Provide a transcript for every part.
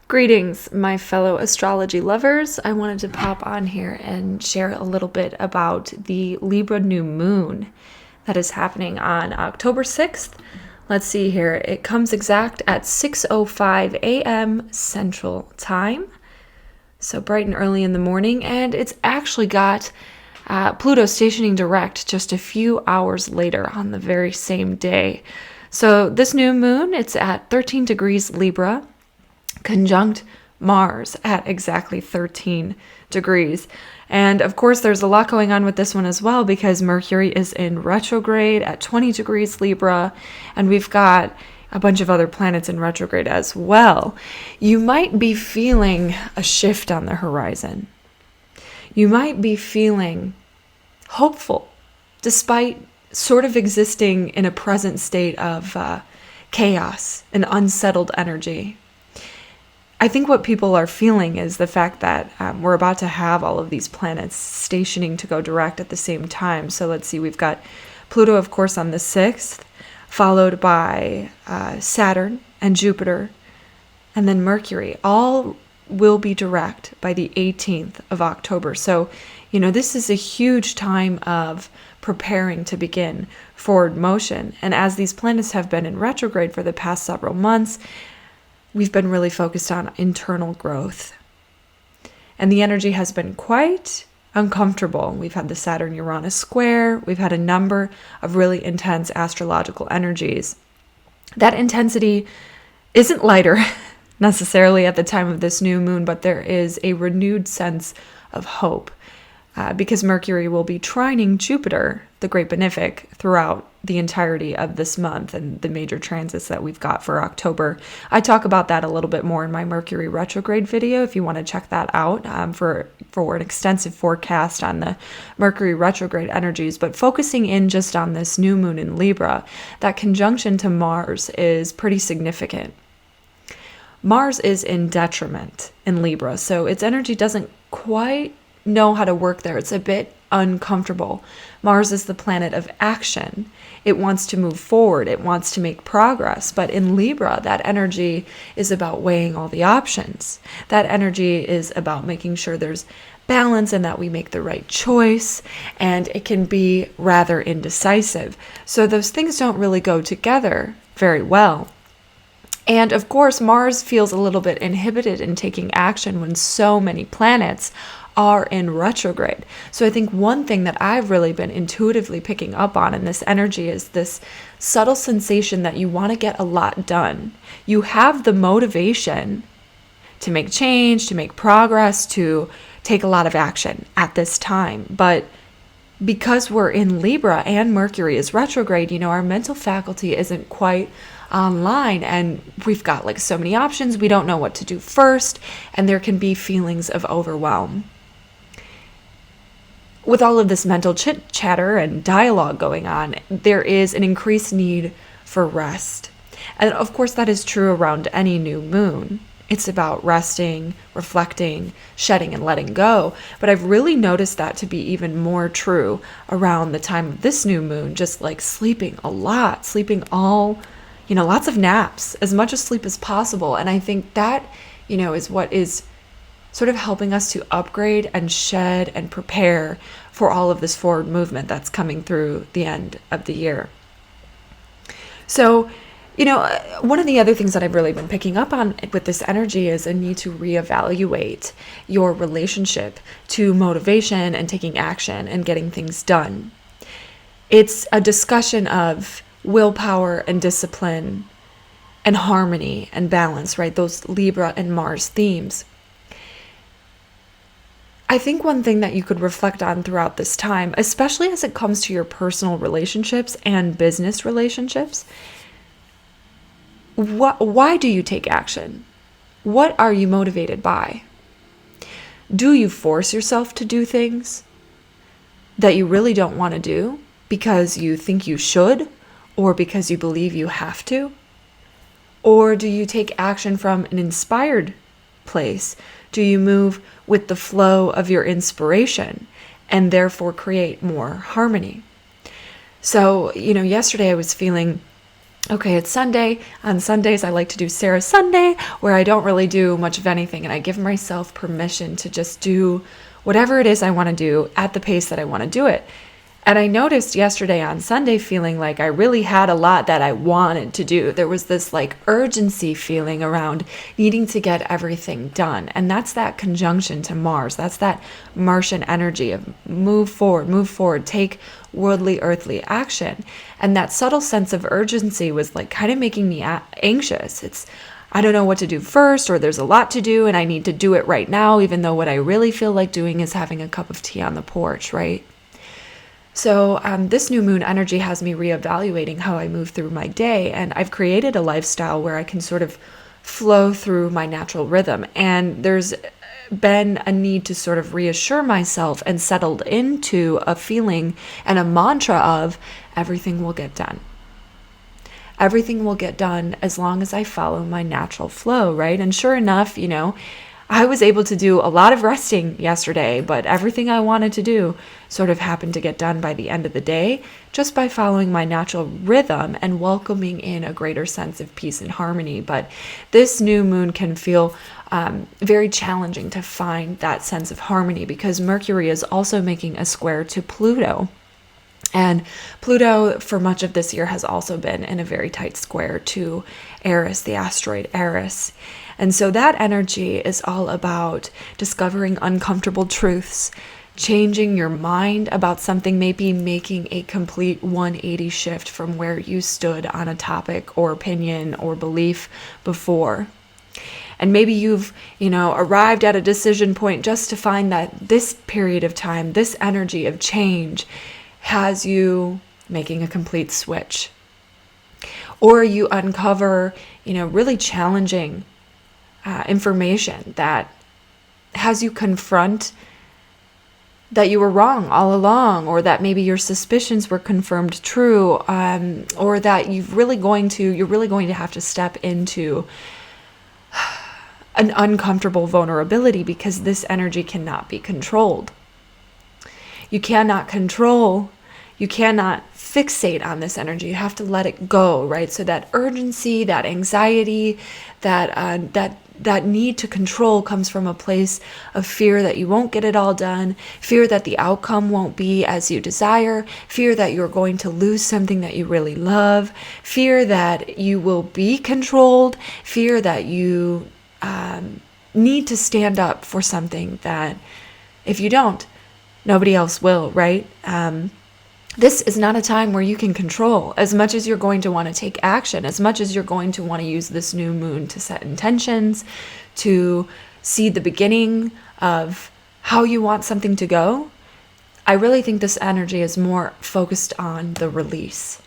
Greetings, my fellow astrology lovers. I wanted to pop on here and share a little bit about the Libra new moon that is happening on October 6th. Let's see here. It comes exact at 6:05 a.m. Central Time, so bright and early in the morning, and it's actually got Pluto stationing direct just a few hours later on the very same day. So this new moon, it's at 13 degrees Libra, conjunct Mars at exactly 13 degrees. And of course, there's a lot going on with this one as well because Mercury is in retrograde at 20 degrees Libra, and we've got a bunch of other planets in retrograde as well. You might be feeling a shift on the horizon. You might be feeling hopeful despite sort of existing in a present state of chaos and unsettled energy. I think what people are feeling is the fact that we're about to have all of these planets stationing to go direct at the same time. So let's see, we've got Pluto, of course, on the 6th, followed by Saturn and Jupiter, and then Mercury. All will be direct by the 18th of October. So, this is a huge time of preparing to begin forward motion. And as these planets have been in retrograde for the past several months, we've been really focused on internal growth. And the energy has been quite uncomfortable. We've had the Saturn-Uranus square. We've had a number of really intense astrological energies. That intensity isn't lighter necessarily at the time of this new moon, but there is a renewed sense of hope because Mercury will be trining Jupiter, the great benefic, throughout the entirety of this month and the major transits that we've got for October. I talk about that a little bit more in my Mercury retrograde video if you want to check that out for an extensive forecast on the Mercury retrograde energies. But focusing in just on this new moon in Libra, that conjunction to Mars is pretty significant. Mars is in detriment in Libra, so its energy doesn't quite know how to work there. It's a bit uncomfortable. Mars is the planet of action. It wants to move forward. It wants to make progress. But in Libra, that energy is about weighing all the options. That energy is about making sure there's balance and that we make the right choice. And it can be rather indecisive. So those things don't really go together very well. And of course, Mars feels a little bit inhibited in taking action when so many planets are in retrograde. So I think one thing that I've really been intuitively picking up on in this energy is this subtle sensation that you want to get a lot done. You have the motivation to make change, to make progress, to take a lot of action at this time. But because we're in Libra and Mercury is retrograde, our mental faculty isn't quite online, and we've got so many options. We don't know what to do first, and there can be feelings of overwhelm. With all of this mental chit-chatter and dialogue going on, there is an increased need for rest. And of course, that is true around any new moon. It's about resting, reflecting, shedding, and letting go. But I've really noticed that to be even more true around the time of this new moon, just sleeping a lot, sleeping all, lots of naps, as much as sleep as possible. And I think that, is what is sort of helping us to upgrade and shed and prepare for all of this forward movement that's coming through the end of the year. So, one of the other things that I've really been picking up on with this energy is a need to reevaluate your relationship to motivation and taking action and getting things done. It's a discussion of willpower and discipline and harmony and balance, right? Those Libra and Mars themes. I think one thing that you could reflect on throughout this time, especially as it comes to your personal relationships and business relationships, why do you take action? What are you motivated by? Do you force yourself to do things that you really don't want to do because you think you should or because you believe you have to? Or do you take action from an inspired place? Do you move with the flow of your inspiration and therefore create more harmony? So, yesterday I was feeling Okay, it's Sunday. On Sundays, I like to do Sarah Sunday, where I don't really do much of anything, and I give myself permission to just do whatever it is I want to do at the pace that I want to do it. And I noticed yesterday on Sunday feeling like I really had a lot that I wanted to do. There was this like urgency feeling around needing to get everything done. And that's that conjunction to Mars. That's that Martian energy of move forward, take worldly, earthly action. And that subtle sense of urgency was like kind of making me anxious. I don't know what to do first, or there's a lot to do and I need to do it right now, even though what I really feel like doing is having a cup of tea on the porch, right? So this new moon energy has me reevaluating how I move through my day, and I've created a lifestyle where I can sort of flow through my natural rhythm. And there's been a need to sort of reassure myself and settled into a feeling and a mantra of everything will get done. Everything will get done as long as I follow my natural flow, right? And sure enough, I was able to do a lot of resting yesterday, but everything I wanted to do sort of happened to get done by the end of the day, just by following my natural rhythm and welcoming in a greater sense of peace and harmony. But this new moon can feel very challenging to find that sense of harmony, because Mercury is also making a square to Pluto. And Pluto, for much of this year, has also been in a very tight square to Eris, the asteroid Eris. And so that energy is all about discovering uncomfortable truths, changing your mind about something, maybe making a complete 180 shift from where you stood on a topic or opinion or belief before. And maybe you've, arrived at a decision point just to find that this period of time, this energy of change, has you making a complete switch. Or you uncover, really challenging information that has you confront that you were wrong all along, or that maybe your suspicions were confirmed true, or that you're really going to have to step into an uncomfortable vulnerability, because this energy cannot be controlled. You cannot fixate on this energy. You have to let it go, right? So that urgency, that anxiety, that need to control comes from a place of fear that you won't get it all done, fear that the outcome won't be as you desire, fear that you're going to lose something that you really love, fear that you will be controlled, fear that you need to stand up for something that if you don't, nobody else will, right? This is not a time where you can control. As much as you're going to want to take action, as much as you're going to want to use this new moon to set intentions, to see the beginning of how you want something to go, I really think this energy is more focused on the release.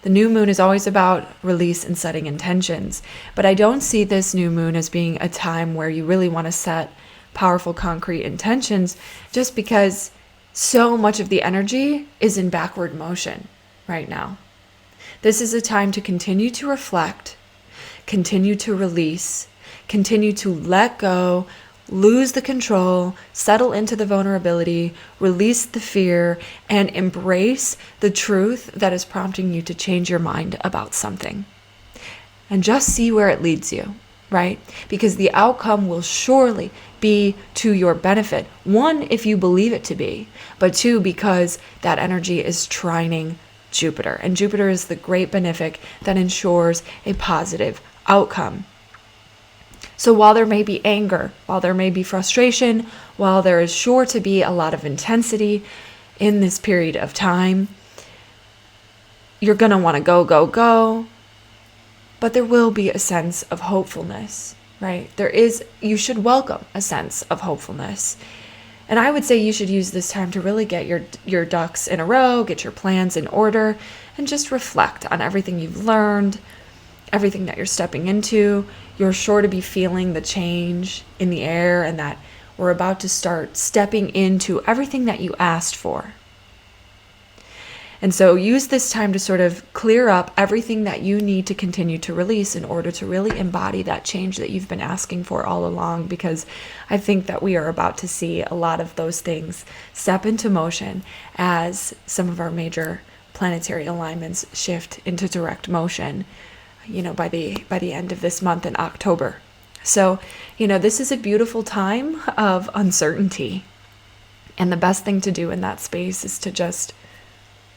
The new moon is always about release and setting intentions, but I don't see this new moon as being a time where you really want to set powerful, concrete intentions, just because so much of the energy is in backward motion right now. This is a time to continue to reflect, continue to release, continue to let go, lose the control, settle into the vulnerability, release the fear, and embrace the truth that is prompting you to change your mind about something. And just see where it leads you, right? Because the outcome will surely be to your benefit. One, if you believe it to be, but two, because that energy is trining Jupiter. And Jupiter is the great benefic that ensures a positive outcome. So while there may be anger, while there may be frustration, while there is sure to be a lot of intensity in this period of time, you're going to want to go, but there will be a sense of hopefulness, right? You should welcome a sense of hopefulness. And I would say you should use this time to really get your ducks in a row, get your plans in order, and just reflect on everything you've learned, everything that you're stepping into. You're sure to be feeling the change in the air, and that we're about to start stepping into everything that you asked for. And so use this time to sort of clear up everything that you need to continue to release in order to really embody that change that you've been asking for all along, because I think that we are about to see a lot of those things step into motion as some of our major planetary alignments shift into direct motion, by the end of this month in October. So, this is a beautiful time of uncertainty. And the best thing to do in that space is to just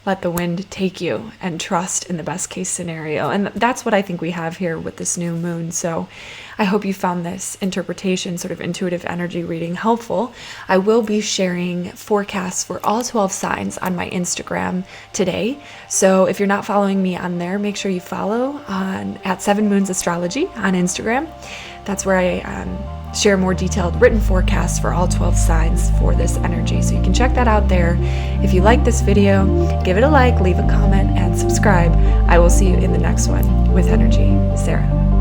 let the wind take you and trust in the best case scenario. And that's what I think we have here with this new moon. So I hope you found this interpretation, sort of intuitive energy reading, helpful. I will be sharing forecasts for all 12 signs on my Instagram today. So if you're not following me on there, make sure you follow at 7 Moons Astrology on Instagram. That's where I share more detailed written forecasts for all 12 signs for this energy. So you can check that out there. If you like this video, give it a like, leave a comment, and subscribe. I will see you in the next one with energy. Sarah.